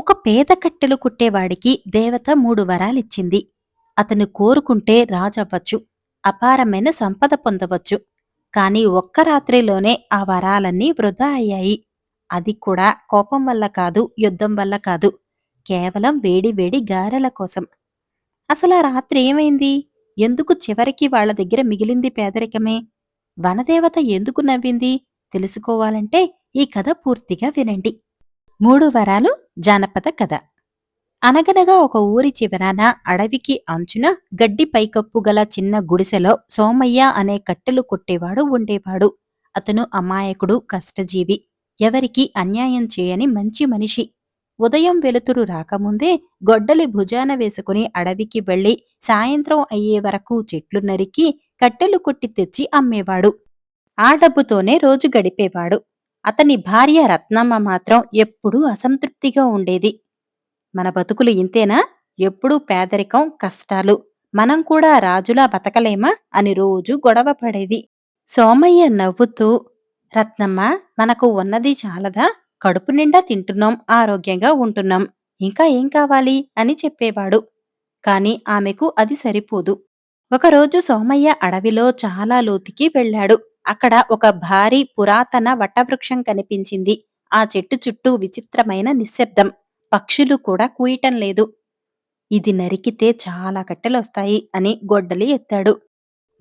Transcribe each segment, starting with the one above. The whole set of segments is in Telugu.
ఒక పేద కట్టెలు కుట్టేవాడికి దేవత 3 వరాలిచ్చింది. అతను కోరుకుంటే రాజవ్వచ్చు. అపారమైన సంపద పొందవచ్చు. కాని ఒక్క రాత్రిలోనే ఆ వరాలన్నీ వృధా అయ్యాయి. అది కూడా కోపం వల్ల కాదు, యుద్ధం వల్ల కాదు. కేవలం వేడి వేడి గారెల కోసం. అసలా రాత్రి ఏమైంది? ఎందుకు చివరికి వాళ్ళ దగ్గర మిగిలింది పేదరికమే? వనదేవత ఎందుకు నవ్వింది? తెలుసుకోవాలంటే ఈ కథ పూర్తిగా వినండి. 3 వరాలు జానపద కథ. అనగనగా ఒక ఊరి చివరన అడవికి అంచున గడ్డి పైకప్పు గల చిన్న గుడిసెలో సోమయ్య అనే కట్టెలు కొట్టేవాడు ఉండేవాడు. అతను అమాయకుడు, కష్టజీవి. ఎవరికీ అన్యాయం చేయని మంచి మనిషి. ఉదయం వెలుతురు రాకముందే గొడ్డలి భుజాన వేసుకుని అడవికి వెళ్లి సాయంత్రం అయ్యే వరకు చెట్లు నరికి కట్టెలు కొట్టి తెచ్చి అమ్మేవాడు. ఆ డబ్బుతోనే రోజు గడిపేవాడు. అతని భార్య రత్నమ్మ మాత్రం ఎప్పుడూ అసంతృప్తిగా ఉండేది. మన బతుకులు ఇంతేనా? ఎప్పుడూ పేదరికం, కష్టాలు. మనం కూడా రాజులా బతకలేమా అని రోజూ గొడవ పడేది. సోమయ్య నవ్వుతూ, రత్నమ్మ, మనకు ఉన్నది చాలదా? కడుపు నిండా తింటున్నాం, ఆరోగ్యంగా ఉంటున్నాం. ఇంకా ఏం కావాలి అని చెప్పేవాడు. కాని ఆమెకు అది సరిపోదు. ఒకరోజు సోమయ్య అడవిలో చాలా లోతుకి వెళ్ళాడు. అక్కడ ఒక భారీ పురాతన వటవృక్షం కనిపించింది. ఆ చెట్టు చుట్టూ విచిత్రమైన నిశ్శబ్దం. పక్షులు కూడా కూయటం లేదు. ఇది నరికితే చాలా కట్టెలొస్తాయి అని గొడ్డలి ఎత్తాడు.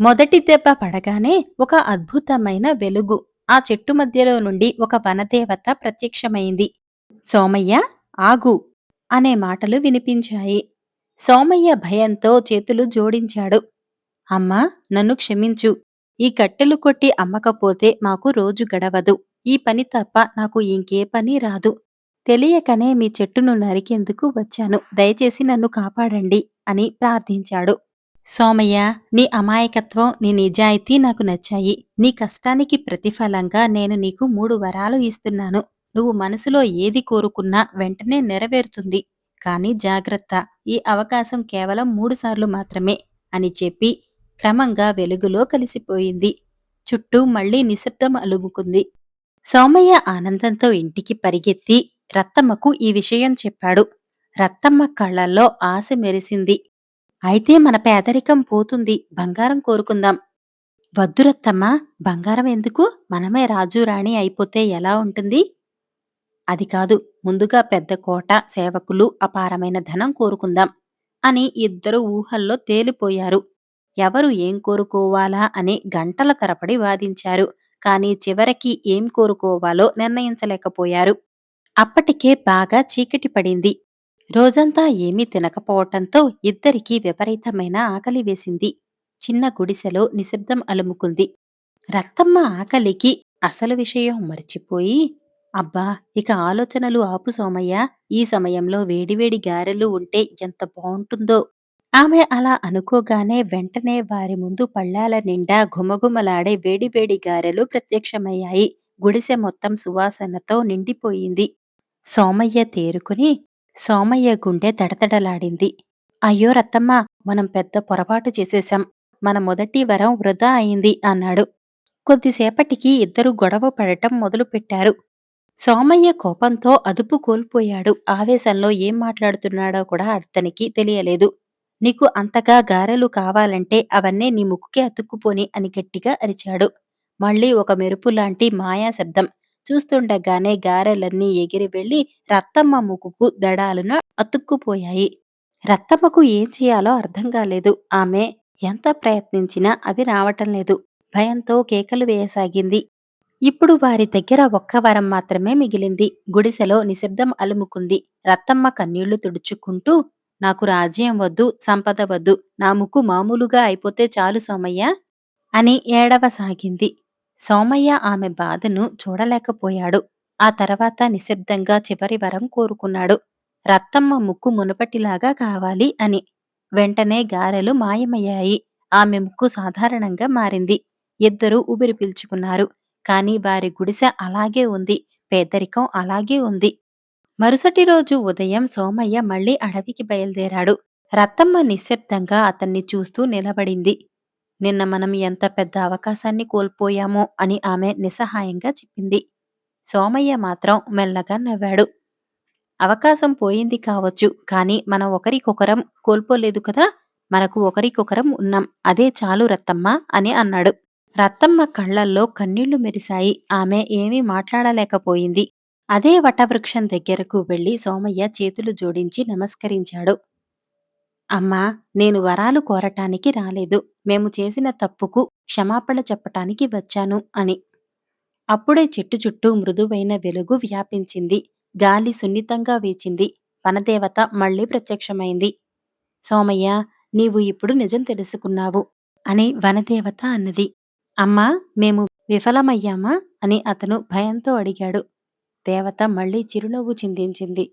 మొదటి దెబ్బ పడగానే ఒక అద్భుతమైన వెలుగు. ఆ చెట్టు మధ్యలో నుండి ఒక వనదేవత ప్రత్యక్షమైంది. సోమయ్య, ఆగు! అనే మాటలు వినిపించాయి. సోమయ్య భయంతో చేతులు జోడించాడు. అమ్మా, నన్ను క్షమించు. ఈ కట్టెలు కొట్టి అమ్మకపోతే మాకు రోజు గడవదు. ఈ పని తప్ప నాకు ఇంకే పని రాదు. తెలియకనే మీ చెట్టును నరికేందుకు వచ్చాను. దయచేసి నన్ను కాపాడండి అని ప్రార్థించాడు. సోమయ్య, నీ అమాయకత్వం, నీ నిజాయితీ నాకు నచ్చాయి. నీ కష్టానికి ప్రతిఫలంగా నేను నీకు 3 వరాలు ఇస్తున్నాను. నువ్వు మనసులో ఏది కోరుకున్నా వెంటనే నెరవేరుతుంది. కాని జాగ్రత్త, ఈ అవకాశం కేవలం 3 సార్లు మాత్రమే అని చెప్పి క్రమంగా వెలుగులో కలిసిపోయింది. చుట్టూ మళ్లీ నిశ్శబ్దం అలుముకుంది. సోమయ్య ఆనందంతో ఇంటికి పరిగెత్తి రత్తమ్మకు ఈ విషయం చెప్పాడు. రత్తమ్మ కళ్ళల్లో ఆశ మెరిసింది. అయితే మన పేదరికం పోతుంది. బంగారం కోరుకుందాం. వద్దు రత్తమ్మ, బంగారం ఎందుకు? మనమే రాజు రాణి అయిపోతే ఎలా ఉంటుంది? అది కాదు, ముందుగా పెద్ద కోట, సేవకులు, అపారమైన ధనం కోరుకుందాం అని ఇద్దరు ఊహల్లో తేలిపోయారు. ఎవరు ఏం కోరుకోవాలా అని గంటల తరబడి వాదించారు. కానీ చివరికి ఏం కోరుకోవాలో నిర్ణయించలేకపోయారు. అప్పటికే బాగా చీకటి పడింది. రోజంతా ఏమీ తినకపోవటంతో ఇద్దరికీ విపరీతమైన ఆకలి వేసింది. చిన్న గుడిసెలో నిశ్శబ్దం అలుముకుంది. రత్తమ్మ ఆకలికి అసలు విషయం మర్చిపోయి, అబ్బా, ఇక ఆలోచనలు ఆపు సోమయ్య. ఈ సమయంలో వేడివేడి గారెలు ఉంటే ఎంత బావుంటుందో. ఆమె అలా అనుకోగానే వెంటనే వారి ముందు పళ్ళాల నిండా ఘుమఘుమలాడే వేడివేడి గారెలు ప్రత్యక్షమయ్యాయి. గుడిసె మొత్తం సువాసనతో నిండిపోయింది. సోమయ్య తేరుకుని, సోమయ్య గుండె దడదడలాడింది. అయ్యో రత్తమ్మ, మనం పెద్ద పొరపాటు చేసేశాం. మన మొదటి వరం వృధా అయింది అన్నాడు. కొద్దిసేపటికి ఇద్దరు గొడవ పడటం మొదలుపెట్టారు. సోమయ్య కోపంతో అదుపు కోల్పోయాడు. ఆవేశంలో ఏం మాట్లాడుతున్నాడో కూడా అతనికి తెలియలేదు. నీకు అంతగా గారెలు కావాలంటే అవన్నీ నీ ముక్కుకే అతుక్కుపోని అని గట్టిగా అరిచాడు. మళ్ళీ ఒక మెరుపులాంటి మాయా శబ్దం. చూస్తుండగానే గారెలన్నీ ఎగిరి వెళ్లి రత్తమ్మ ముక్కుకు దడాలున అతుక్కుపోయాయి. రత్తమ్మకు ఏం చేయాలో అర్థం కాలేదు. ఆమె ఎంత ప్రయత్నించినా అవి రావటం లేదు. భయంతో కేకలు వేయసాగింది. ఇప్పుడు వారి దగ్గర ఒక్క వరం మాత్రమే మిగిలింది. గుడిసెలో నిశ్శబ్దం అలుముకుంది. రత్తమ్మ కన్నీళ్లు తుడుచుకుంటూ, నాకు రాజ్యం వద్దు, సంపద వద్దు. నా ముక్కు మామూలుగా అయిపోతే చాలు సోమయ్య అని ఏడవసాగింది. సోమయ్య ఆమె బాధను చూడలేకపోయాడు. ఆ తర్వాత నిశ్శబ్దంగా చివరి వరం కోరుకున్నాడు. రత్తమ్మ ముక్కు మునుపటిలాగా కావాలి అని. వెంటనే గారెలు మాయమయ్యాయి. ఆమె ముక్కు సాధారణంగా మారింది. ఇద్దరూ ఊపిరి పీల్చుకున్నారు. కాని వారి గుడిసె అలాగే ఉంది. పేదరికం అలాగే ఉంది. మరుసటి రోజు ఉదయం సోమయ్య మళ్లీ అడవికి బయలుదేరాడు. రత్తమ్మ నిశ్శబ్దంగా అతన్ని చూస్తూ నిలబడింది. నిన్న మనం ఎంత పెద్ద అవకాశాన్ని కోల్పోయామో అని ఆమె నిస్సహాయంగా చెప్పింది. సోమయ్య మాత్రం మెల్లగా నవ్వాడు. అవకాశం పోయింది కావచ్చు. కానీ మనం ఒకరికొకరం కోల్పోలేదు కదా! మనకు ఒకరికొకరం ఉన్నాం. అదే చాలు రత్తమ్మ అని అన్నాడు. రత్తమ్మ కళ్ళల్లో కన్నీళ్లు మెరిశాయి. ఆమె ఏమీ మాట్లాడలేకపోయింది. అదే వటవృక్షం దగ్గరకు వెళ్లి సోమయ్య చేతులు జోడించి నమస్కరించాడు. అమ్మా! నేను వరాలు కోరటానికి రాలేదు. మేము చేసిన తప్పుకు క్షమాపణ చెప్పటానికి వచ్చాను అని. అప్పుడే చెట్టు చుట్టూ మృదువైన వెలుగు వ్యాపించింది. గాలి సున్నితంగా వీచింది. వనదేవత మళ్ళీ ప్రత్యక్షమైంది. సోమయ్య, నీవు ఇప్పుడు నిజం తెలుసుకున్నావు అని వనదేవత అన్నది. అమ్మా! మేము విఫలమయ్యామా? అని అతను భయంతో అడిగాడు. దేవత మళ్ళీ చిరునవ్వు చిందించింది.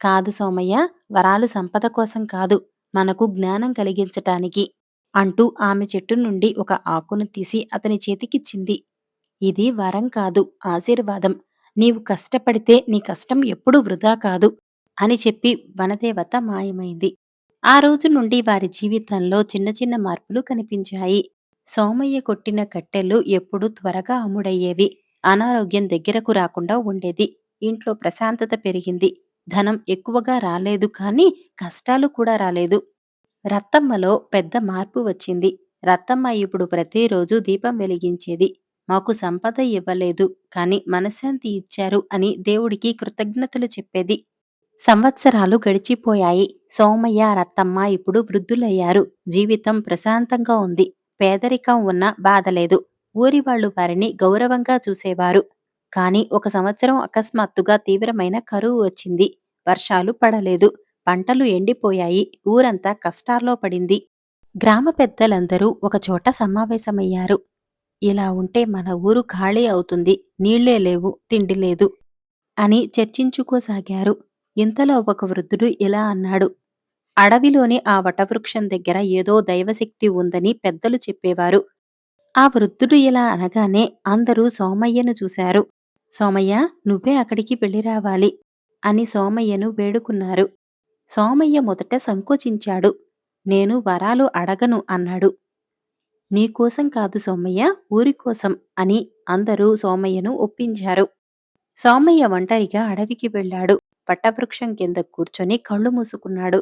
కాదు సోమయ్య, వరాలు సంపద కోసం కాదు, మనకు జ్ఞానం కలిగించటానికి అంటూ ఆమె చెట్టు నుండి ఒక ఆకును తీసి అతని చేతికిచ్చింది. ఇది వరం కాదు, ఆశీర్వాదం. నీవు కష్టపడితే నీ కష్టం ఎప్పుడూ వృధా కాదు అని చెప్పి వనదేవత మాయమైంది. ఆ రోజు నుండి వారి జీవితంలో చిన్న చిన్న మార్పులు కనిపించాయి. సోమయ్య కొట్టిన కట్టెలు ఎప్పుడూ త్వరగా అమ్ముడయ్యేవి. అనారోగ్యం దగ్గరకు రాకుండా ఉండేది. ఇంట్లో ప్రశాంతత పెరిగింది. ధనం ఎక్కువగా రాలేదు కానీ కష్టాలు కూడా రాలేదు. రత్తమ్మలో పెద్ద మార్పు వచ్చింది. రత్తమ్మ ఇప్పుడు ప్రతిరోజు దీపం వెలిగించేది. మాకు సంపద ఇవ్వలేదు, కానీ మనశ్శాంతి ఇచ్చారు అని దేవుడికి కృతజ్ఞతలు చెప్పేది. సంవత్సరాలు గడిచిపోయాయి. సోమయ్య, రత్తమ్మ ఇప్పుడు వృద్ధులయ్యారు. జీవితం ప్రశాంతంగా ఉంది. పేదరికం ఉన్నా బాధలేదు. ఊరివాళ్లు వారిని గౌరవంగా చూసేవారు. కాని ఒక సంవత్సరం అకస్మాత్తుగా తీవ్రమైన కరువు వచ్చింది. వర్షాలు పడలేదు. పంటలు ఎండిపోయాయి. ఊరంతా కష్టాల్లో పడింది. గ్రామ పెద్దలందరూ ఒకచోట సమావేశమయ్యారు. ఇలా ఉంటే మన ఊరు ఖాళీ అవుతుంది. నీళ్లే లేవు, తిండి లేదు అని చర్చించుకోసాగారు. ఇంతలో ఒక వృద్ధుడు ఇలా అన్నాడు. అడవిలోని ఆ వటవృక్షం దగ్గర ఏదో దైవశక్తి ఉందని పెద్దలు చెప్పేవారు. ఆ వృద్ధుడు ఇలా అనగానే అందరూ సోమయ్యను చూశారు. సోమయ్య, నువ్వే అక్కడికి వెళ్ళి రావాలి అని సోమయ్యను వేడుకున్నారు. సోమయ్య మొదట సంకోచించాడు. నేను వరాలు అడగను అన్నాడు. నీకోసం కాదు సోమయ్య, ఊరికోసం అని అందరూ సోమయ్యను ఒప్పించారు. సోమయ్య ఒంటరిగా అడవికి వెళ్ళాడు. వటవృక్షం కింద కూర్చొని కళ్ళు మూసుకున్నాడు.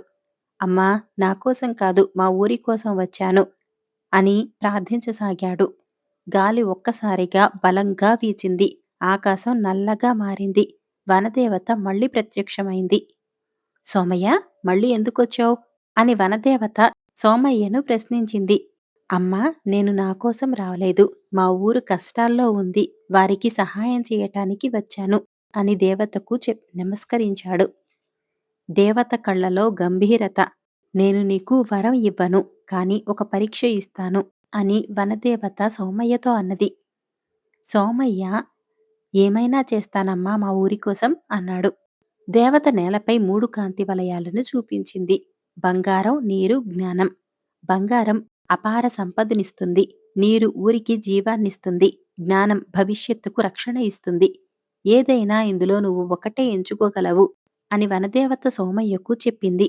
అమ్మా! నాకోసం కాదు, మా ఊరి కోసం వచ్చాను అని ప్రార్థించసాగాడు. గాలి ఒక్కసారిగా బలంగా వీచింది. ఆకాశం నల్లగా మారింది. వనదేవత మళ్ళీ ప్రత్యక్షమైంది. సోమయ్య, మళ్ళీ ఎందుకొచ్చావు అని వనదేవత సోమయ్యను ప్రశ్నించింది. అమ్మా! నేను నాకోసం రాలేదు. మా ఊరు కష్టాల్లో ఉంది. వారికి సహాయం చేయటానికి వచ్చాను అని దేవతకు నమస్కరించాడు. దేవత కళ్ళలో గంభీరత. నేను నీకు వరం ఇవ్వను, కాని ఒక పరీక్ష ఇస్తాను అని వనదేవత సోమయ్యతో అన్నది. సోమయ్య, ఏమైనా చేస్తానమ్మా మా ఊరి కోసం అన్నాడు. దేవత నేలపై 3 కాంతి వలయాలను చూపించింది. బంగారం, నీరు, జ్ఞానం. బంగారం అపార సంపదనిస్తుంది. నీరు ఊరికి జీవాన్నిస్తుంది. జ్ఞానం భవిష్యత్తుకు రక్షణ ఇస్తుంది. ఏదైనా ఇందులో నువ్వు ఒకటే ఎంచుకోగలవు అని వనదేవత సోమయ్యకు చెప్పింది.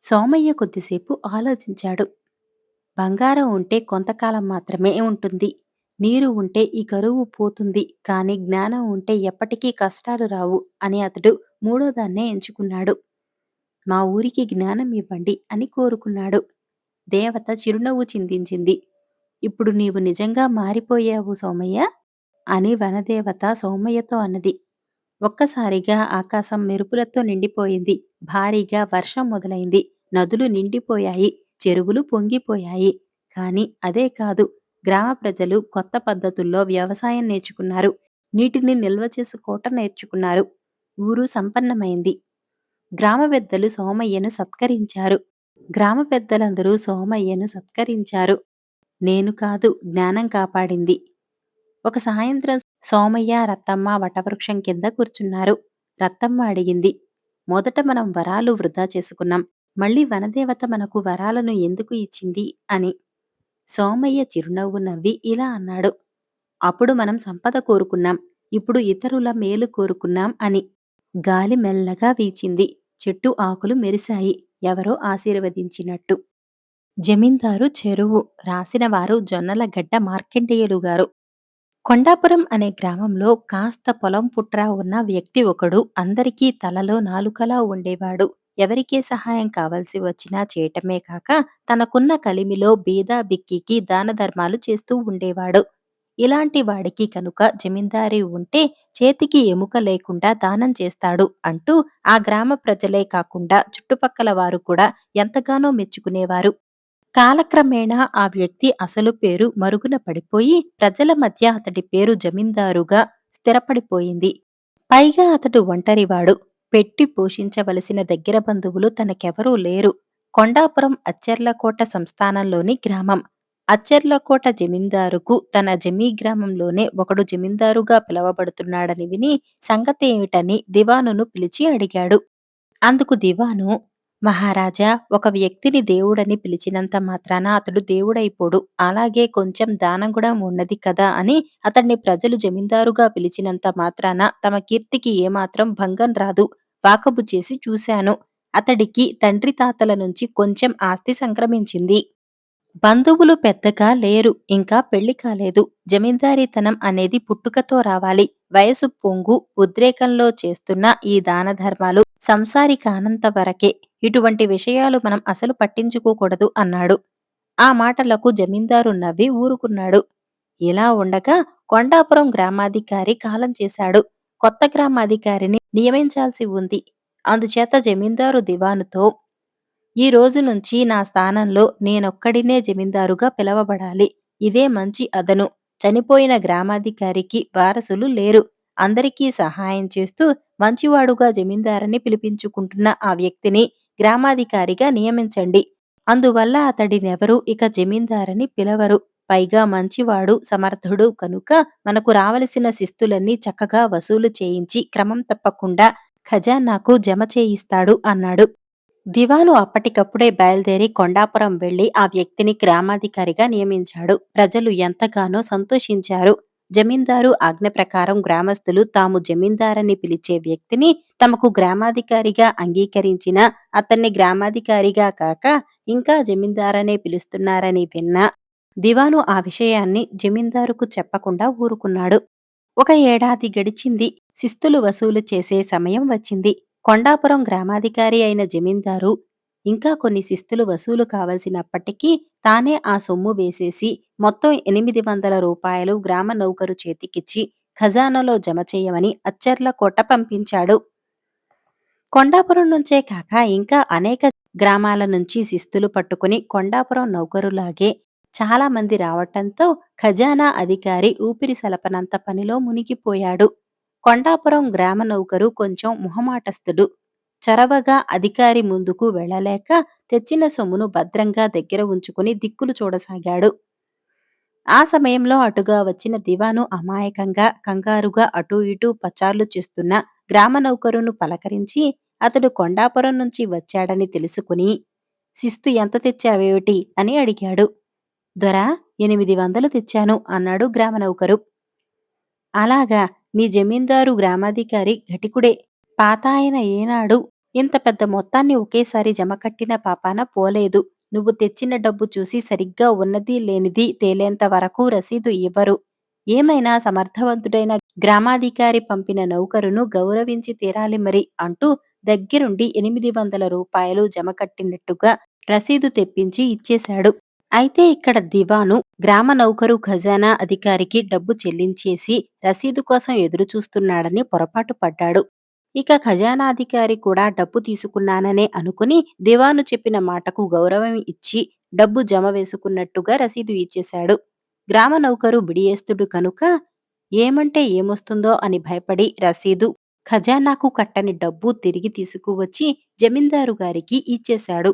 సోమయ్య కొద్దిసేపు ఆలోచించాడు. బంగారం ఉంటే కొంతకాలం మాత్రమే ఉంటుంది. నీరు ఉంటే ఈ కరువు పోతుంది. కానీ జ్ఞానం ఉంటే ఎప్పటికీ కష్టాలు రావు అని అతడు మూడోదాన్నే ఎంచుకున్నాడు. మా ఊరికి జ్ఞానం ఇవ్వండి అని కోరుకున్నాడు. దేవత చిరునవ్వు చిందించింది. ఇప్పుడు నీవు నిజంగా మారిపోయావు సోమయ్య అని వనదేవత సోమయ్యతో అన్నది. ఒక్కసారిగా ఆకాశం మెరుపులతో నిండిపోయింది. భారీగా వర్షం మొదలైంది. నదులు నిండిపోయాయి. చెరువులు పొంగిపోయాయి. కాని అదే కాదు. గ్రామ ప్రజలు కొత్త పద్ధతుల్లో వ్యవసాయం నేర్చుకున్నారు. నీటిని నిల్వ చేసుకోవటం నేర్చుకున్నారు. ఊరు సంపన్నమైంది. గ్రామ పెద్దలు సోమయ్యను సత్కరించారు. గ్రామ పెద్దలందరూ సోమయ్యను సత్కరించారు. నేను కాదు, జ్ఞానం కాపాడింది. ఒక సాయంత్రం సోమయ్య, రత్తమ్మ వటవృక్షం కింద కూర్చున్నారు. రత్తమ్మ అడిగింది. మొదట మనం వరాలు వృధా చేసుకున్నాం. మళ్ళీ వనదేవత మనకు వరాలను ఎందుకు ఇచ్చింది అని. సోమయ్య చిరునవ్వు నవ్వి ఇలా అన్నాడు. అప్పుడు మనం సంపద కోరుకున్నాం. ఇప్పుడు ఇతరుల మేలు కోరుకున్నాం అని. గాలి మెల్లగా వీచింది. చెట్టు ఆకులు మెరిశాయి. ఎవరో ఆశీర్వదించినట్టు. జమీందారు చెరువు రాసినవారు జొన్నలగడ్డ మార్కండేయులు గారు. కొండాపురం అనే గ్రామంలో కాస్త పొలం పుట్రా ఉన్న వ్యక్తి ఒకడు అందరికీ తలలో నాలుకలా ఉండేవాడు. ఎవరికీ సహాయం కావలసి వచ్చినా చేయటమే కాక తనకున్న కలిమిలో బీద బిక్కికి దాన ధర్మాలు చేస్తూ ఉండేవాడు. ఇలాంటి వాడికి కనుక జమీందారీ ఉంటే చేతికి ఎముక లేకుండా దానం చేస్తాడు అంటూ ఆ గ్రామ ప్రజలే కాకుండా చుట్టుపక్కల వారు కూడా ఎంతగానో మెచ్చుకునేవారు. కాలక్రమేణా ఆ వ్యక్తి అసలు పేరు మరుగున పడిపోయి ప్రజల మధ్య అతడి పేరు జమీందారుగా స్థిరపడిపోయింది. పైగా అతడు ఒంటరివాడు. పెట్టి పోషించవలసిన దగ్గర బంధువులు తనకెవరూ లేరు. కొండాపురం అచ్చెర్లకోట సంస్థానంలోని గ్రామం. అచ్చెర్లకోట జమీందారుకు తన జమీ గ్రామంలోనే ఒకడు జమీందారుగా పిలవబడుతున్నాడని విని సంగతేమిటని దివానును పిలిచి అడిగాడు. అందుకు దివాను, మహారాజా, ఒక వ్యక్తిని దేవుడని పిలిచినంత మాత్రాన అతడు దేవుడైపోడు. అలాగే కొంచెం దానం కూడా ఉన్నది కదా అని అతన్ని ప్రజలు జమీందారుగా పిలిచినంత మాత్రాన తమ కీర్తికి ఏమాత్రం భంగం రాదు. వాకబు చేసి చూశాను. అతడికి తండ్రి తాతల నుంచి కొంచెం ఆస్తి సంక్రమించింది. బంధువులు పెద్దగా లేరు. ఇంకా పెళ్లి కాలేదు. జమీందారీతనం అనేది పుట్టుకతో రావాలి. వయసు పొంగు, ఉద్రేకంలో చేస్తున్న ఈ దాన ధర్మాలు సంసారికానంత వరకే. ఇటువంటి విషయాలు మనం అసలు పట్టించుకోకూడదు అన్నాడు. ఆ మాటలకు జమీందారు నవ్వి ఊరుకున్నాడు. ఇలా ఉండగా కొండాపురం గ్రామాధికారి కాలం చేశాడు. కొత్త గ్రామాధికారిని నియమించాల్సి ఉంది. అందుచేత జమీందారు దివానుతో, ఈ రోజు నుంచి నా స్థానంలో నేనొక్కడినే జమీందారుగా పిలవబడాలి. ఇదే మంచి అదను. చనిపోయిన గ్రామాధికారికి వారసులు లేరు. అందరికీ సహాయం చేస్తూ మంచివాడుగా జమీందారని పిలిపించుకుంటున్న ఆ వ్యక్తిని గ్రామాధికారిగా నియమించండి. అందువల్ల అతడినెవరూ ఇక జమీందారని పిలవరు. పైగా మంచివాడు, సమర్థుడు కనుక మనకు రావలసిన శిస్తులన్నీ చక్కగా వసూలు చేయించి క్రమం తప్పకుండా ఖజానాకు జమ చేయిస్తాడు అన్నాడు. దివాను అప్పటికప్పుడే బయలుదేరి కొండాపురం వెళ్లి ఆ వ్యక్తిని గ్రామాధికారిగా నియమించాడు. ప్రజలు ఎంతగానో సంతోషించారు. జమీందారు ఆజ్ఞ ప్రకారం గ్రామస్తులు తాము జమీందారని పిలిచే వ్యక్తిని తమకు గ్రామాధికారిగా అంగీకరించిన అతన్ని గ్రామాధికారిగా కాక ఇంకా జమీందారనే పిలుస్తున్నారని విన్న దివాను ఆ విషయాన్ని జమీందారుకు చెప్పకుండా ఊరుకున్నాడు. ఒక ఏడాది గడిచింది. శిస్తులు వసూలు చేసే సమయం వచ్చింది. కొండాపురం గ్రామాధికారి అయిన జమీందారు ఇంకా కొన్ని శిస్తులు వసూలు కావలసినప్పటికీ తానే ఆ సొమ్ము వేసేసి మొత్తం 800 రూపాయలు గ్రామ నౌకరు చేతికిచ్చి ఖజానాలో జమ చేయమని అచ్చర్ల కోట పంపించాడు. కొండాపురం నుంచే కాక ఇంకా అనేక గ్రామాల నుంచి శిస్తులు పట్టుకుని కొండాపురం నౌకరులాగే చాలా మంది రావటంతో ఖజానా అధికారి ఊపిరి సలపనంత పనిలో మునిగిపోయాడు. కొండాపురం గ్రామ నౌకరు కొంచెం మొహమాటస్తుడు. చొరవగా అధికారి ముందుకు వెళ్ళలేక తెచ్చిన సొమ్మును భద్రంగా దగ్గర ఉంచుకుని దిక్కులు చూడసాగాడు. ఆ సమయంలో అటుగా వచ్చిన దివాను అమాయకంగా కంగారుగా అటూ ఇటూ పచార్లు చేస్తున్న గ్రామ నౌకరును పలకరించి అతడు కొండాపురం నుంచి వచ్చాడని తెలుసుకుని, శిస్తు ఎంత తెచ్చావేమిటి అని అడిగాడు. దొరా, 800 తెచ్చాను అన్నాడు గ్రామ నౌకరు. అలాగా, మీ జమీందారు గ్రామాధికారి ఘటికుడే. పాతాయన ఏనాడు ఇంత పెద్ద మొత్తాన్ని ఒకేసారి జమకట్టిన పాపాన పోలేదు. నువ్వు తెచ్చిన డబ్బు చూసి సరిగ్గా ఉన్నది లేనిది తేలేంత వరకు రసీదు ఇవ్వరు. ఏమైనా సమర్థవంతుడైన గ్రామాధికారి పంపిన నౌకరును గౌరవించి తీరాలి మరి అంటూ దగ్గరుండి 800 రూపాయలు జమకట్టినట్టుగా రసీదు తెప్పించి ఇచ్చేశాడు. అయితే ఇక్కడ దివాను గ్రామ నౌకరు ఖజానా అధికారికి డబ్బు చెల్లించేసి రసీదు కోసం ఎదురుచూస్తున్నాడని పొరపాటు పడ్డాడు. ఇక ఖజానాధికారి కూడా డబ్బు తీసుకున్నాననే అనుకుని దివాను చెప్పిన మాటకు గౌరవం ఇచ్చి డబ్బు జమ వేసుకున్నట్టుగా రసీదు ఇచ్చేశాడు. గ్రామ నౌకరు బిడియేస్తుడు కనుక ఏమంటే ఏమొస్తుందో అని భయపడి రసీదు, ఖజానాకు కట్టని డబ్బు తిరిగి తీసుకువచ్చి జమీందారు గారికి ఇచ్చేశాడు.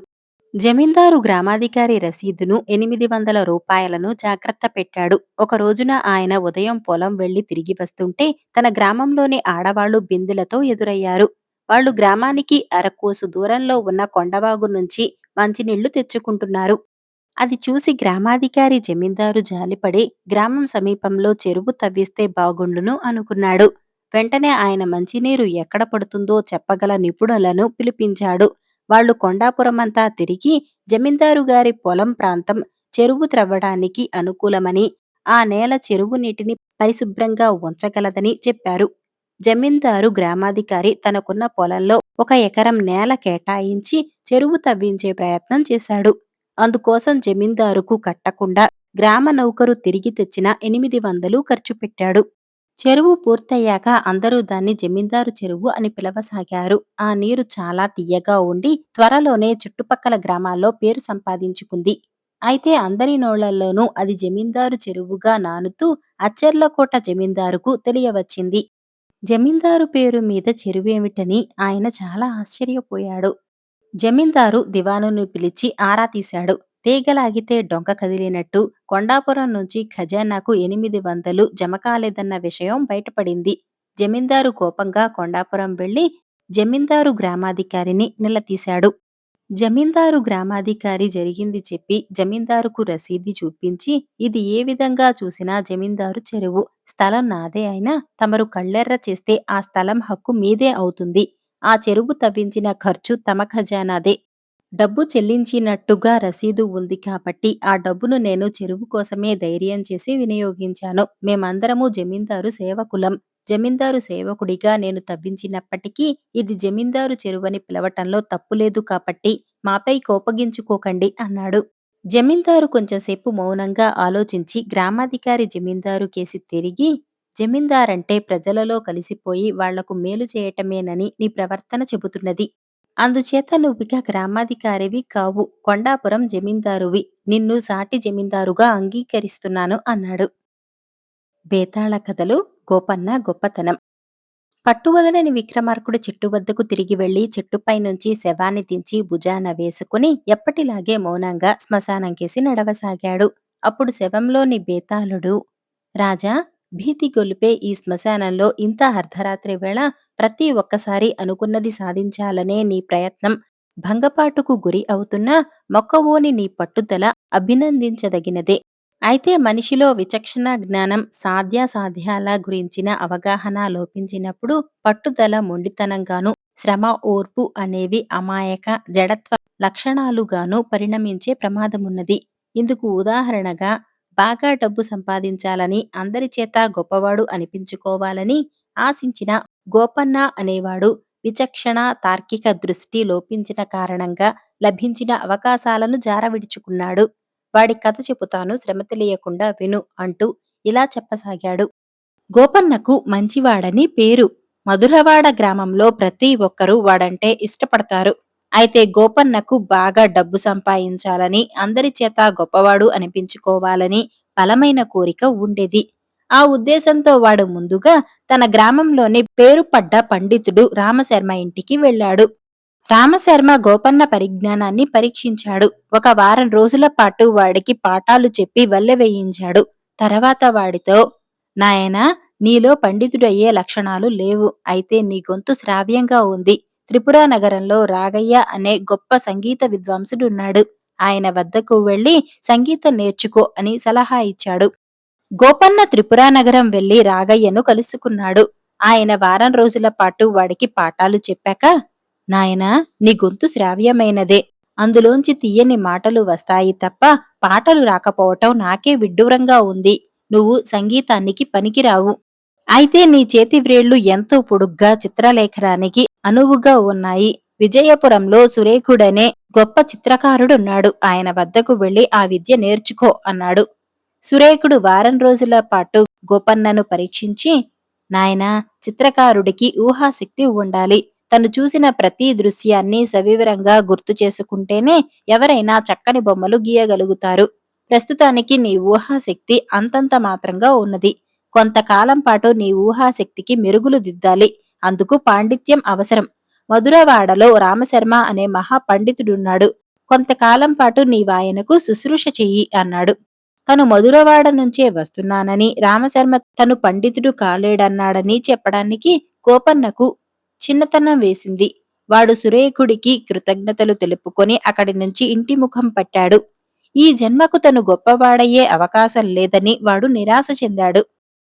జమీందారు గ్రామాధికారి రసీదును 800 రూపాయలను జాగ్రత్త పెట్టాడు. ఒక రోజున ఆయన ఉదయం పొలం వెళ్లి తిరిగి వస్తుంటే తన గ్రామంలోని ఆడవాళ్లు బిందెలతో ఎదురయ్యారు. వాళ్ళు గ్రామానికి అరకోసు దూరంలో ఉన్న కొండవాగు నుంచి మంచినీళ్లు తెచ్చుకుంటున్నారు. అది చూసి గ్రామాధికారి జమీందారు జాలిపడి గ్రామం సమీపంలో చెరువు తవ్విస్తే బాగుండును అనుకున్నాడు. వెంటనే ఆయన మంచినీరు ఎక్కడ పడుతుందో చెప్పగల నిపుణులను పిలిపించాడు. వాళ్ళు కొండాపురమంతా తిరిగి జమీందారు గారి పొలం ప్రాంతం చెరువు త్రవ్వడానికి అనుకూలమని, ఆ నేల చెరువు నీటిని పరిశుభ్రంగా ఉంచగలదని చెప్పారు. జమీందారు గ్రామాధికారి తనకున్న పొలంలో 1 ఎకరం నేల కేటాయించి చెరువు తవ్వించే ప్రయత్నం చేశాడు. అందుకోసం జమీందారుకు కట్టకుండా గ్రామ నౌకరు తిరిగి తెచ్చిన 800 ఖర్చు పెట్టాడు. చెరువు పూర్తయ్యాక అందరూ దాన్ని జమీందారు చెరువు అని పిలవసాగారు. ఆ నీరు చాలా తియ్యగా ఉండి త్వరలోనే చుట్టుపక్కల గ్రామాల్లో పేరు సంపాదించుకుంది. అయితే అందరి నోళ్లల్లోనూ అది జమీందారు చెరువుగా నానుతూ అచ్చెర్లకోట జమీందారుకు తెలియవచ్చింది. జమీందారు పేరు మీద చెరువేమిటని ఆయన చాలా ఆశ్చర్యపోయాడు. జమీందారు దివానును పిలిచి ఆరా తీశాడు. తీగలాగితే డొంక కదిలినట్టు కొండాపురం నుంచి ఖజానాకు 800 జమ కాలేదన్న విషయం బయటపడింది. జమీందారు కోపంగా కొండాపురం వెళ్లి జమీందారు గ్రామాధికారిని నిలదీశాడు. జమీందారు గ్రామాధికారి జరిగింది చెప్పి జమీందారుకు రసీది చూపించి, ఇది ఏ విధంగా చూసినా జమీందారు చెరువు. స్థలం నాదే అయినా తమరు కళ్ళెర్ర చేస్తే ఆ స్థలం హక్కు మీదే అవుతుంది. ఆ చెరువు తవ్వించిన ఖర్చు తమ ఖజానాదే. డబ్బు చెల్లించినట్టుగా రసీదు ఉంది కాబట్టి ఆ డబ్బును నేను చెరువు కోసమే ధైర్యం చేసి వినియోగించాను. మేమందరము జమీందారు సేవకులం. జమీందారు సేవకుడిగా నేను తవ్వించినప్పటికీ ఇది జమీందారు చెరువని పిలవటంలో తప్పులేదు కాబట్టి మాపై కోపగించుకోకండి అన్నాడు. జమీందారు కొంచెంసేపు మౌనంగా ఆలోచించి గ్రామాధికారి జమీందారు కేసి తిరిగి, జమీందారంటే ప్రజలలో కలిసిపోయి వాళ్లకు మేలు చేయటమేనని నీ ప్రవర్తన చెబుతున్నది. అందుచేత నువ్విక గ్రామాధికారివి కావు, కొండాపురం జమీందారువి. నిన్ను సాటి జమీందారుగా అంగీకరిస్తున్నాను అన్నాడు. బేతాళ కథలు గోపన్న గొప్పతనం. పట్టువదలని విక్రమార్కుడు చెట్టు వద్దకు తిరిగి వెళ్లి చెట్టుపై నుంచి శవాన్ని దించి భుజాన వేసుకుని ఎప్పటిలాగే మౌనంగా శ్మశానంకేసి నడవసాగాడు. అప్పుడు శవంలోని బేతాళుడు, రాజా, భీతి గొలిపే ఈ శ్మశానంలో ఇంత అర్ధరాత్రి వేళ ప్రతి ఒక్కసారి అనుకున్నది సాధించాలనే నీ ప్రయత్నం భంగపాటుకు గురి అవుతున్నా మొక్కవోని నీ పట్టుదల అభినందించదగినదే. అయితే మనిషిలో విచక్షణ జ్ఞానం, సాధ్యాసాధ్యాల గురించిన అవగాహన లోపించినప్పుడు పట్టుదల మొండితనంగాను, శ్రమ ఓర్పు అనేవి అమాయక జడత్వ లక్షణాలుగాను పరిణమించే ప్రమాదమున్నది. ఇందుకు ఉదాహరణగా బాగా డబ్బు సంపాదించాలని, అందరి చేత గొప్పవాడు అనిపించుకోవాలని ఆశించిన గోపన్న అనేవాడు విచక్షణ, తార్కిక దృష్టి లోపించిన కారణంగా లభించిన అవకాశాలను జారవిడుచుకున్నాడు. వాడి కథ చెబుతాను, శ్రమ తెలియకుండా విను అంటూ ఇలా చెప్పసాగాడు. గోపన్నకు మంచివాడని పేరు. మధురవాడ గ్రామంలో ప్రతి ఒక్కరూ వాడంటే ఇష్టపడతారు. అయితే గోపన్నకు బాగా డబ్బు సంపాదించాలని, అందరి చేత గొప్పవాడు అనిపించుకోవాలని బలమైన కోరిక ఉండేది. ఆ ఉద్దేశంతో వాడు ముందుగా తన గ్రామంలోని పేరుపడ్డ పండితుడు రామశర్మ ఇంటికి వెళ్ళాడు. రామశర్మ గోపన్న పరిజ్ఞానాన్ని పరీక్షించాడు. 1 వారం రోజుల పాటు వాడికి పాఠాలు చెప్పి వల్లె వేయించాడు. తర్వాత వాడితో, నాయనా, నీలో పండితుడయ్యే లక్షణాలు లేవు. అయితే నీ గొంతు శ్రావ్యంగా ఉంది. త్రిపుర నగరంలో రాగయ్య అనే గొప్ప సంగీత విద్వాంసుడున్నాడు. ఆయన వద్దకు వెళ్లి సంగీతం నేర్చుకో అని సలహా ఇచ్చాడు. గోపన్న త్రిపుర నగరం వెళ్లి రాగయ్యను కలుసుకున్నాడు. ఆయన 1 వారం రోజుల పాటు వాడికి పాఠాలు చెప్పాక, నాయనా, నీ గొంతు శ్రావ్యమైనదే. అందులోంచి తీయని మాటలు వస్తాయి తప్ప పాటలు రాకపోవటం నాకే విడ్డూరంగా ఉంది. నువ్వు సంగీతానికి పనికిరావు. అయితే నీ చేతి వ్రేళ్లు ఎంతో పొడుగ్గా చిత్రలేఖనానికి అనువుగా ఉన్నాయి. విజయపురంలో సురేఖుడనే గొప్ప చిత్రకారుడున్నాడు. ఆయన వద్దకు వెళ్లి ఆ విద్య నేర్చుకో అన్నాడు. సురేఖుడు 1 వారం రోజుల పాటు గోపన్నను పరీక్షించి, నాయనా, చిత్రకారుడికి ఊహాశక్తి ఉండాలి. తను చూసిన ప్రతి దృశ్యాన్ని సవివరంగా గుర్తు చేసుకుంటేనే ఎవరైనా చక్కని బొమ్మలు గీయగలుగుతారు. ప్రస్తుతానికి నీ ఊహాశక్తి అంతంత మాత్రంగా ఉన్నది. కొంతకాలం పాటు నీ ఊహాశక్తికి మెరుగులు దిద్దాలి. అందుకు పాండిత్యం అవసరం. మధురవాడలో రామశర్మ అనే మహా పండితుడున్నాడు. కొంతకాలం పాటు నీవాయనకు శుశ్రూష చెయ్యి అన్నాడు. తను మధురవాడ నుంచే వస్తున్నానని, రామశర్మ తను పండితుడు కాలేడన్నాడని చెప్పడానికి గోపన్నకు చిన్నతనం వేసింది. వాడు సురేఖుడికి కృతజ్ఞతలు తెలుపుకొని అక్కడి నుంచి ఇంటి ముఖం పట్టాడు. ఈ జన్మకు తను గొప్పవాడయ్యే అవకాశం లేదని వాడు నిరాశ చెందాడు.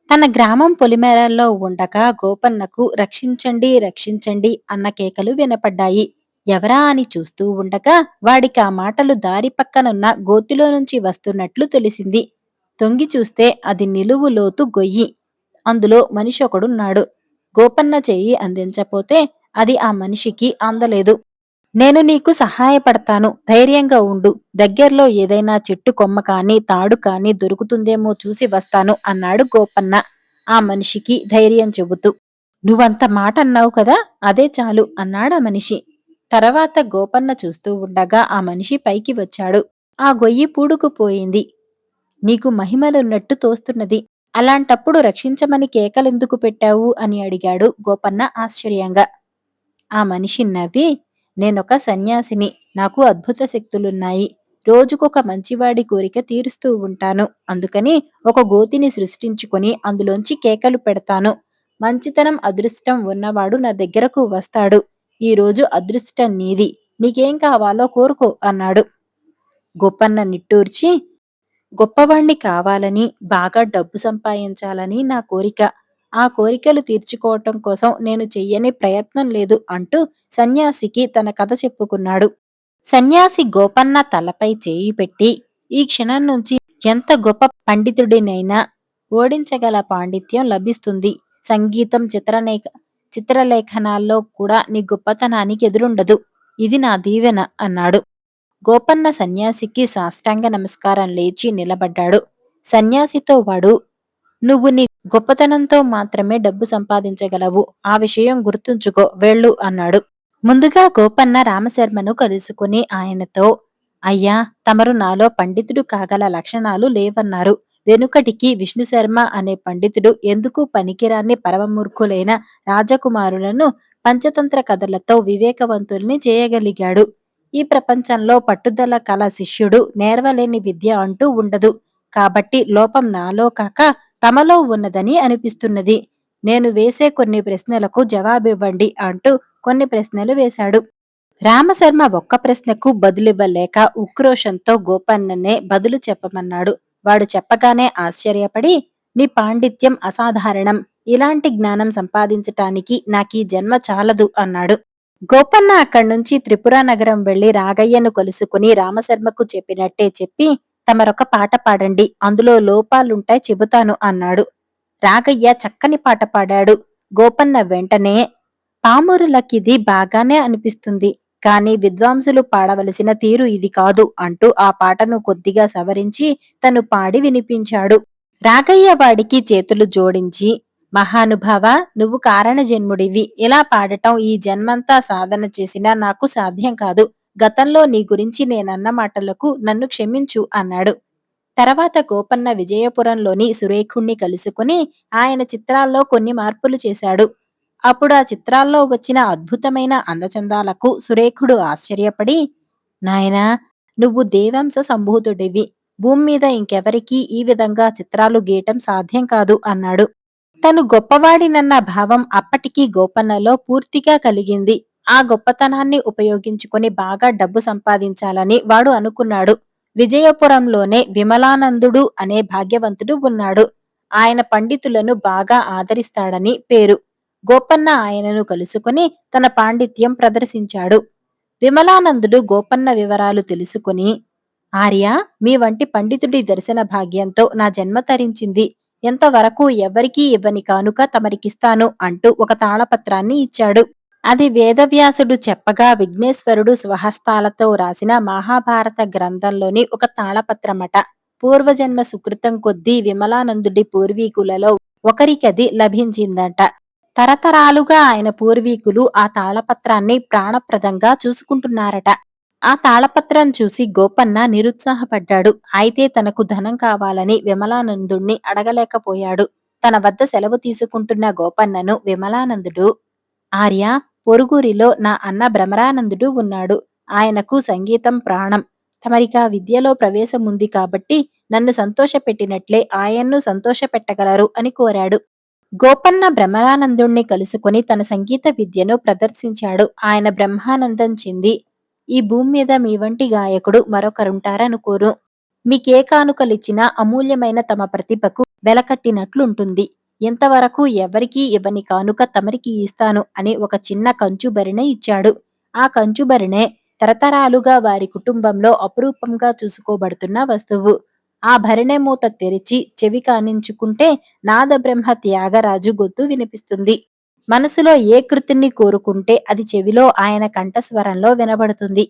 తన గ్రామం పొలిమేరల్లో ఉండగా గోపన్నకు రక్షించండి, రక్షించండి అన్న కేకలు వినపడ్డాయి. ఎవరా అని చూస్తూ ఉండగా వాడికి ఆ మాటలు దారి పక్కనున్న గోతిలో నుంచి వస్తున్నట్లు తెలిసింది. తొంగి చూస్తే అది నిలువు లోతు గొయ్యి. అందులో మనిషొకడున్నాడు. గోపన్న చెయ్యి అందించపోతే అది ఆ మనిషికి అందలేదు. నేను నీకు సహాయపడతాను. ధైర్యంగా ఉండు. దగ్గర్లో ఏదైనా చెట్టు కొమ్మ కానీ, తాడు కానీ దొరుకుతుందేమో చూసి వస్తాను అన్నాడు గోపన్న ఆ మనిషికి ధైర్యం చెబుతూ. నువ్వంత మాటన్నావు కదా! అదే చాలు అన్నాడా మనిషి. తర్వాత గోపన్న చూస్తూ ఉండగా ఆ మనిషి పైకి వచ్చాడు. ఆ గొయ్యి పూడుకుపోయింది. నీకు మహిమలున్నట్టు తోస్తున్నది. అలాంటప్పుడు రక్షించమని కేకలెందుకు పెట్టావు అని అడిగాడు గోపన్న ఆశ్చర్యంగా. ఆ మనిషి నవ్వి, నేనొక సన్యాసిని. నాకు అద్భుత శక్తులున్నాయి. రోజుకొక మంచివాడి కోరిక తీరుస్తూ ఉంటాను. అందుకని ఒక గోతిని సృష్టించుకొని అందులోంచి కేకలు పెడతాను. మంచితనం అదృష్టం ఉన్నవాడు నా దగ్గరకు వస్తాడు. ఈ రోజు అదృష్టం నీది. నీకేం కావాలో కోరుకో అన్నాడు. గోపన్న నిట్టూర్చి, గొప్పవాణ్ణి కావాలని, బాగా డబ్బు సంపాదించాలని నా కోరిక. ఆ కోరికలు తీర్చుకోవటం కోసం నేను చెయ్యని ప్రయత్నం లేదు అంటూ సన్యాసికి తన కథ చెప్పుకున్నాడు. సన్యాసి గోపన్న తలపై చేయి పెట్టి, ఈ క్షణం నుంచి ఎంత గొప్ప పండితుడినైనా ఓడించగల పాండిత్యం లభిస్తుంది. సంగీతం, చిత్రలేఖనాల్లో కూడా నీ గొప్పతనానికి ఎదురుండదు. ఇది నా దీవెన అన్నాడు. గోపన్న సన్యాసికి సాష్టాంగ నమస్కారం లేచి నిలబడ్డాడు. సన్యాసితో వాడు, నువ్వు నీ గొప్పతనంతో మాత్రమే డబ్బు సంపాదించగలవు. ఆ విషయం గుర్తుంచుకో వెళ్ళు అన్నాడు. ముందుగా గోపన్న రామశర్మను కలుసుకుని ఆయనతో, అయ్యా, తమరు నాలో పండితుడు కాగల లక్షణాలు లేవన్నారు. వెనుకటికి విష్ణుశర్మ అనే పండితుడు ఎందుకు పనికిరాని పరమమూర్ఖులైన రాజకుమారులను పంచతంత్ర కథలతో వివేకవంతుల్ని చేయగలిగాడు. ఈ ప్రపంచంలో పట్టుదల కల శిష్యుడు నేర్వలేని విద్య అంటూ ఉండదు. కాబట్టి లోపం నాలో కాక తమలో ఉన్నదని అనిపిస్తున్నది. నేను వేసే కొన్ని ప్రశ్నలకు జవాబివ్వండి అంటూ కొన్ని ప్రశ్నలు వేశాడు. రామశర్మ ఒక్క ప్రశ్నకు బదులివ్వలేక ఉక్రోషంతో గోపన్ననే బదులు చెప్పమన్నాడు. వాడు చెప్పగానే ఆశ్చర్యపడి, నీ పాండిత్యం అసాధారణం. ఇలాంటి జ్ఞానం సంపాదించటానికి నాకీ జన్మ చాలదు అన్నాడు. గోపన్న అక్కడ్నుంచి త్రిపుర నగరం వెళ్లి రాగయ్యను కలుసుకుని రామశర్మకు చెప్పినట్టే చెప్పి, తమరొక పాట పాడండి, అందులో లోపాలుంటాయి చెబుతాను అన్నాడు. రాగయ్య చక్కని పాట పాడాడు. గోపన్న వెంటనే, పామరులకిది బాగానే అనిపిస్తుంది. కాని విద్వాంసులు పాడవలసిన తీరు ఇది కాదు అంటూ ఆ పాటను కొద్దిగా సవరించి తను పాడి వినిపించాడు. రాగయ్య వాడికి చేతులు జోడించి, మహానుభావ, నువ్వు కారణజన్ముడివి. ఇలా పాడటం ఈ జన్మంతా సాధన చేసినా నాకు సాధ్యం కాదు. గతంలో నీ గురించి నేనన్న మాటలకు నన్ను క్షమించు అన్నాడు. తర్వాత గోపన్న విజయపురంలోని సురేఖుణ్ణి కలుసుకుని ఆయన చిత్రాల్లో కొన్ని మార్పులు చేశాడు. అప్పుడు ఆ చిత్రాల్లో వచ్చిన అద్భుతమైన అందచందాలకు సురేఖుడు ఆశ్చర్యపడి, నాయనా, నువ్వు దేవాంశ సంభూతుడివి. భూమి మీద ఇంకెవరికీ ఈ విధంగా చిత్రాలు గీయటం సాధ్యం కాదు అన్నాడు. తను గొప్పవాడినన్న భావం అప్పటికీ గోపన్నలో పూర్తిగా కలిగింది. ఆ గొప్పతనాన్ని ఉపయోగించుకొని బాగా డబ్బు సంపాదించాలని వాడు అనుకున్నాడు. విజయపురంలోనే విమలానందుడు అనే భాగ్యవంతుడు ఉన్నాడు. ఆయన పండితులను బాగా ఆదరిస్తాడని పేరు. గోపన్న ఆయనను కలుసుకుని తన పాండిత్యం ప్రదర్శించాడు. విమలానందుడు గోపన్న వివరాలు తెలుసుకుని, ఆర్య, మీ వంటి పండితుడి దర్శన భాగ్యంతో నా జన్మ తరించింది. ఎంతవరకు ఎవ్వరికీ ఇవ్వని కానుక తమరికిస్తాను అంటూ ఒక తాళపత్రాన్ని ఇచ్చాడు. అది వేదవ్యాసుడు చెప్పగా విఘ్నేశ్వరుడు స్వహస్తాలతో రాసిన మహాభారత గ్రంథంలోని ఒక తాళపత్రమట. పూర్వజన్మ సుకృతం కొద్దీ విమలానందుడి పూర్వీకులలో ఒకరికది లభించిందట. తరతరాలుగా ఆయన పూర్వీకులు ఆ తాళపత్రాన్ని ప్రాణప్రదంగా చూసుకుంటున్నారట. ఆ తాళపత్రం చూసి గోపన్న నిరుత్సాహపడ్డాడు. అయితే తనకు ధనం కావాలని విమలానందుణ్ణి అడగలేకపోయాడు. తన వద్ద సెలవు తీసుకుంటున్న గోపన్నను విమలానందుడు, ఆర్య, పొరుగురిలో నా అన్న భ్రమరానందుడు ఉన్నాడు. ఆయనకు సంగీతం ప్రాణం. తమరికా విద్యలో ప్రవేశముంది కాబట్టి నన్ను సంతోషపెట్టినట్లే ఆయన్ను సంతోషపెట్టగలరు అని కోరాడు. గోపన్న బ్రహ్మానందుణ్ణి కలుసుకుని తన సంగీత విద్యను ప్రదర్శించాడు. ఆయన బ్రహ్మానందం చెంది, ఈ భూమి మీద మీ వంటి గాయకుడు మరొకరుంటారనుకోరు. మీకే కానుకలిచ్చినా అమూల్యమైన తమ ప్రతిభకు వెలకట్టినట్లుంటుంది. ఇంతవరకు ఎవరికీ ఇవ్వని కానుక తమరికి ఇస్తాను అని ఒక చిన్న కంచుబరిణె ఇచ్చాడు. ఆ కంచుబరిణె తరతరాలుగా వారి కుటుంబంలో అపురూపంగా చూసుకోబడుతున్న వస్తువు. ఆ భరిణె మూత తెరిచి చెవి కానించుకుంటే నాదబ్రహ్మ త్యాగరాజు గొంతు వినిపిస్తుంది. మనసులో ఏ కృతిని కోరుకుంటే అది చెవిలో ఆయన కంఠస్వరంలో వినబడుతుంది.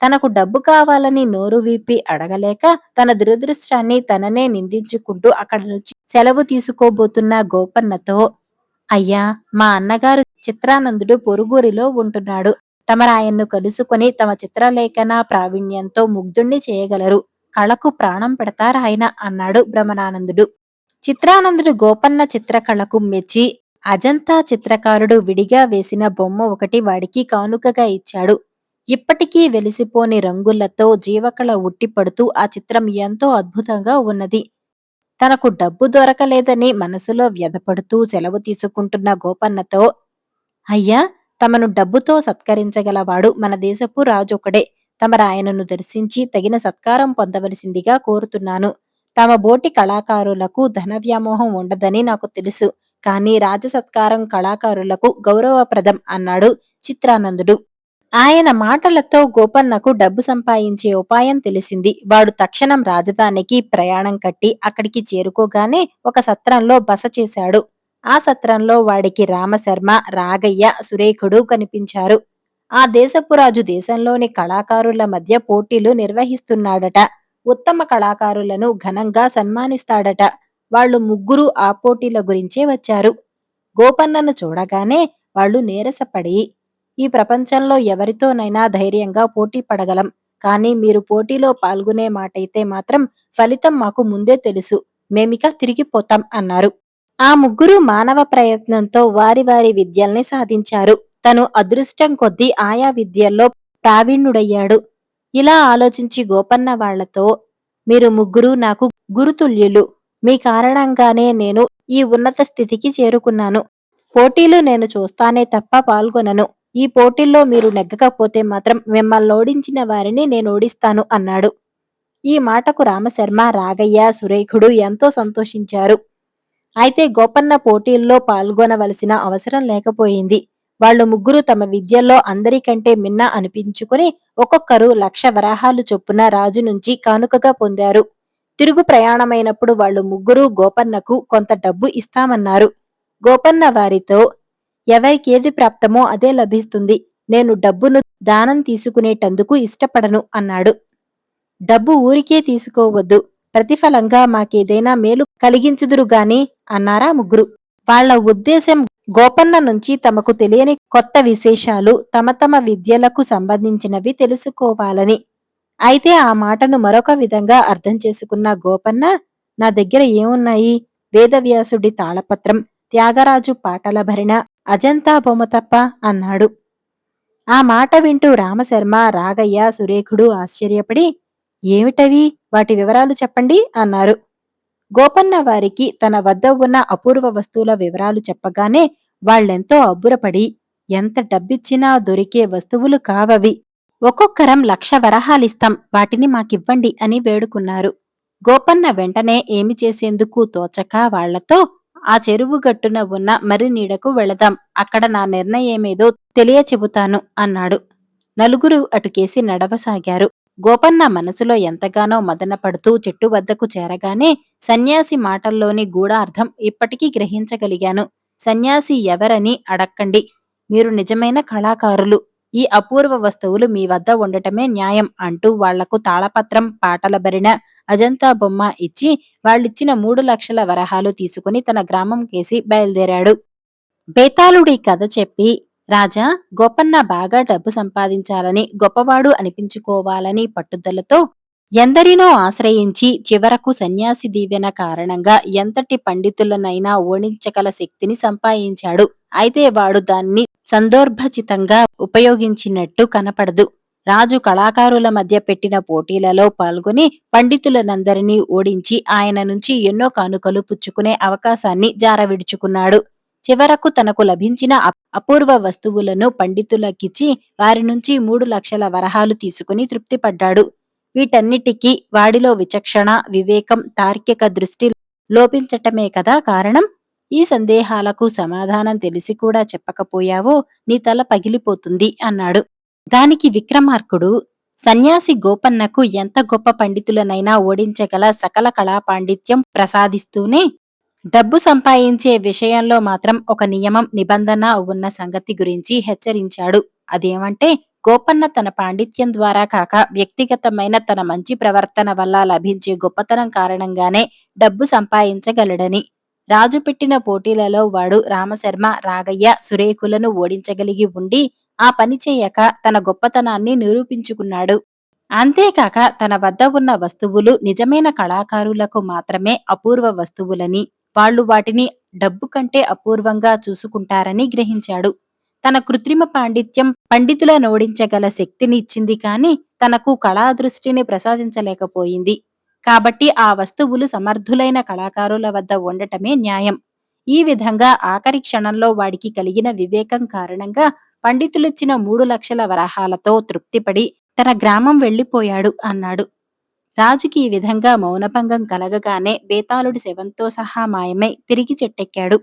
తనకు డబ్బు కావాలని నోరు విప్పి అడగలేక తన దురదృష్టాన్ని తననే నిందించుకుంటూ అక్కడి నుంచి సెలవు తీసుకోబోతున్న గోపన్నతో, అయ్యా, మా అన్నగారు చిత్రానందుడు పొరుగురిలో ఉంటున్నాడు. తమరాయన్ను కలుసుకొని తమ చిత్రలేఖన ప్రావీణ్యంతో ముగ్ధుణ్ణి చేయగలరు. కళకు ప్రాణం పెడతారాయన అన్నాడు భ్రమరానందుడు. చిత్రానందుడు గోపన్న చిత్రకళకు మెచ్చి అజంతా చిత్రకారుడు విడిగా వేసిన బొమ్మ ఒకటి వాడికి కానుకగా ఇచ్చాడు. ఇప్పటికీ వెలిసిపోని రంగులతో జీవకళ ఉట్టిపడుతూ ఆ చిత్రం ఎంతో అద్భుతంగా ఉన్నది. తనకు డబ్బు దొరకలేదని మనసులో వ్యధపడుతూ సెలవు తీసుకుంటున్న గోపన్నతో, అయ్యా, తమను డబ్బుతో సత్కరించగలవాడు మన దేశపు రాజొకడే. తమరాయనను దర్శించి తగిన సత్కారం పొందవలసిందిగా కోరుతున్నాను. తమ బోటి కళాకారులకు ధన వ్యామోహం ఉండదని నాకు తెలుసు. కానీ రాజసత్కారం కళాకారులకు గౌరవప్రదం అన్నాడు చిత్రానందుడు. ఆయన మాటలతో గోపన్నకు డబ్బు సంపాదించే ఉపాయం తెలిసింది. వాడు తక్షణం రాజధానికి ప్రయాణం కట్టి అక్కడికి చేరుకోగానే ఒక సత్రంలో బస చేశాడు. ఆ సత్రంలో వాడికి రామశర్మ, రాగయ్య, సురేఖుడు కనిపించారు. ఆ దేశపు రాజు దేశంలోని కళాకారుల మధ్య పోటీలు నిర్వహిస్తున్నాడట. ఉత్తమ కళాకారులను ఘనంగా సన్మానిస్తాడట. వాళ్ళు ముగ్గురు ఆ పోటీల గురించే వచ్చారు. గోపన్నను చూడగానే వాళ్ళు నీరసపడి, ఈ ప్రపంచంలో ఎవరితోనైనా ధైర్యంగా పోటీ పడగలం. కానీ మీరు పోటీలో పాల్గొనే మాటైతే మాత్రం ఫలితం మాకు ముందే తెలుసు. మేమిక తిరిగిపోతాం అన్నారు. ఆ ముగ్గురు మానవ ప్రయత్నంతో వారి వారి విద్యల్ని సాధించారు. తను అదృష్టం కొద్దీ ఆయా విద్యల్లో ప్రావీణ్యుడయ్యాడు. ఇలా ఆలోచించి గోపన్న వాళ్లతో, మీరు ముగ్గురు నాకు గురుతుల్యులు. మీ కారణంగానే నేను ఈ ఉన్నత స్థితికి చేరుకున్నాను. పోటీలు నేను చూస్తానే తప్ప పాల్గొనను. ఈ పోటీల్లో మీరు నెగ్గకపోతే మాత్రం మిమ్మల్నోడించిన వారిని నేనోడిస్తాను అన్నాడు. ఈ మాటకు రామశర్మ, రాగయ్య, సురేఖుడు ఎంతో సంతోషించారు. అయితే గోపన్న పోటీల్లో పాల్గొనవలసిన అవసరం లేకపోయింది. వాళ్ళు ముగ్గురు తమ విద్యల్లో అందరికంటే మిన్న అనిపించుకుని ఒక్కొక్కరు 1,00,000 వరాహాలు చొప్పున రాజు నుంచి కానుకగా పొందారు. తిరుగు ప్రయాణమైనప్పుడు వాళ్ళు ముగ్గురు గోపన్నకు కొంత డబ్బు ఇస్తామన్నారు. గోపన్న వారితో, ఎవరికేది ప్రాప్తమో అదే లభిస్తుంది. నేను డబ్బును దానం తీసుకునేటందుకు ఇష్టపడను అన్నాడు. డబ్బు ఊరికే తీసుకోవద్దు. ప్రతిఫలంగా మాకేదైనా మేలు కలిగించుదురు గాని అన్నారా ముగ్గురు. వాళ్ళ ఉద్దేశం గోపన్న నుంచి తమకు తెలియని కొత్త విశేషాలు, తమ తమ విద్యలకు సంబంధించినవి తెలుసుకోవాలని. అయితే ఆ మాటను మరొక విధంగా అర్థం చేసుకున్న గోపన్న, నా దగ్గర ఏమున్నాయి? వేదవ్యాసుడి తాళపత్రం, త్యాగరాజు పాటల భరిణ, అజంతా బొమ్మ తప్ప అన్నాడు. ఆ మాట వింటూ రామశర్మ, రాగయ్య, సురేఖుడు ఆశ్చర్యపడి, ఏమిటవి? వాటి వివరాలు చెప్పండి అన్నారు. గోపన్న వారికి తన వద్ద ఉన్న అపూర్వ వస్తువుల వివరాలు చెప్పగానే వాళ్ళెంతో అబ్బురపడి, ఎంత డబ్బిచ్చినా దొరికే వస్తువులు కావవి. ఒక్కొక్కరం 1,00,000 వరహాలిస్తాం, వాటిని మాకివ్వండి అని వేడుకున్నారు. గోపన్న వెంటనే ఏమి చేసేందుకు తోచక వాళ్లతో, ఆ చెరువు గట్టున ఉన్న మర్రి నీడకు వెళదాం. అక్కడ నా నిర్ణయమేదో తెలియచెబుతాను అన్నాడు. నలుగురు అటుకేసి నడవసాగారు. గోపన్న మనసులో ఎంతగానో మదనపడుతూ చెట్టు వద్దకు చేరగానే సన్యాసి మాటల్లోని గూఢార్థం ఇప్పటికీ గ్రహించగలిగాను. సన్యాసి ఎవరని అడక్కండి. మీరు నిజమైన కళాకారులు. ఈ అపూర్వ వస్తువులు మీ వద్ద ఉండటమే న్యాయం అంటూ వాళ్లకు తాళపత్రం, పాటల భరిణ, అజంతా బొమ్మ ఇచ్చి వాళ్ళిచ్చిన 3,00,000 వరహాలు తీసుకుని తన గ్రామం కేసి బయలుదేరాడు. బేతాళుడి కథ చెప్పి, రాజా, గోపన్న బాగా డబ్బు సంపాదించాలని, గొప్పవాడు అనిపించుకోవాలని పట్టుదలతో ఎందరినో ఆశ్రయించి చివరకు సన్యాసి దీవెన కారణంగా ఎంతటి పండితులనైనా ఓడించగల శక్తిని సంపాదించాడు. అయితే వాడు దాన్ని సందర్భోచితంగా ఉపయోగించినట్టు కనపడదు. రాజు కళాకారుల మధ్య పెట్టిన పోటీలలో పాల్గొని పండితులనందరినీ ఓడించి ఆయన నుంచి ఎన్నో కానుకలు పుచ్చుకునే అవకాశాన్ని జారవిడుచుకున్నాడు. చివరకు తనకు లభించిన అపూర్వ వస్తువులను పండితులకిచ్చి వారి నుంచి 3,00,000 వరహాలు తీసుకుని తృప్తిపడ్డాడు. వీటన్నిటికీ వాడిలో విచక్షణ, వివేకం, తార్కిక దృష్టి లోపించటమే కదా కారణం. ఈ సందేహాలకు సమాధానం తెలిసి కూడా చెప్పకపోయావో నీ తల పగిలిపోతుంది అన్నాడు. దానికి విక్రమార్కుడు, సన్యాసి గోపన్నకు ఎంత గొప్ప పండితులనైనా ఓడించగల సకల కళా పాండిత్యం ప్రసాదిస్తూనే డబ్బు సంపాదించే విషయంలో మాత్రం ఒక నియమం, నిబంధన ఉన్న సంగతి గురించి హెచ్చరించాడు. అదేమంటే గోపన్న తన పాండిత్యం ద్వారా కాక వ్యక్తిగతమైన తన మంచి ప్రవర్తన వల్ల లభించే గొప్పతనం కారణంగానే డబ్బు సంపాదించగలడని. రాజు పెట్టిన పోటీలలో వాడు రామశర్మ, రాగయ్య, సురేకులను ఓడించగలిగి ఉండి ఆ పని చేయక తన గొప్పతనాన్ని నిరూపించుకున్నాడు. అంతేకాక తన వద్ద ఉన్న వస్తువులు నిజమైన కళాకారులకు మాత్రమే అపూర్వ వస్తువులని, వాళ్ళు వాటిని డబ్బు కంటే అపూర్వంగా చూసుకుంటారని గ్రహించాడు. తన కృత్రిమ పాండిత్యం పండితులనోడించగల శక్తిని ఇచ్చింది కాని తనకు కళా దృష్టిని ప్రసాదించలేకపోయింది. కాబట్టి ఆ వస్తువులు సమర్థులైన కళాకారుల వద్ద ఉండటమే న్యాయం. ఈ విధంగా ఆఖరి క్షణంలో వాడికి కలిగిన వివేకం కారణంగా పండితులిచ్చిన 3,00,000 వరహాలతో తృప్తిపడి తన గ్రామం వెళ్ళిపోయాడు అన్నాడు. రాజుకి ఈ విధంగా మౌనభంగం కలగగానే బేతాళుడి శవంతో సహా మాయమై తిరిగి చెట్టెక్కాడు.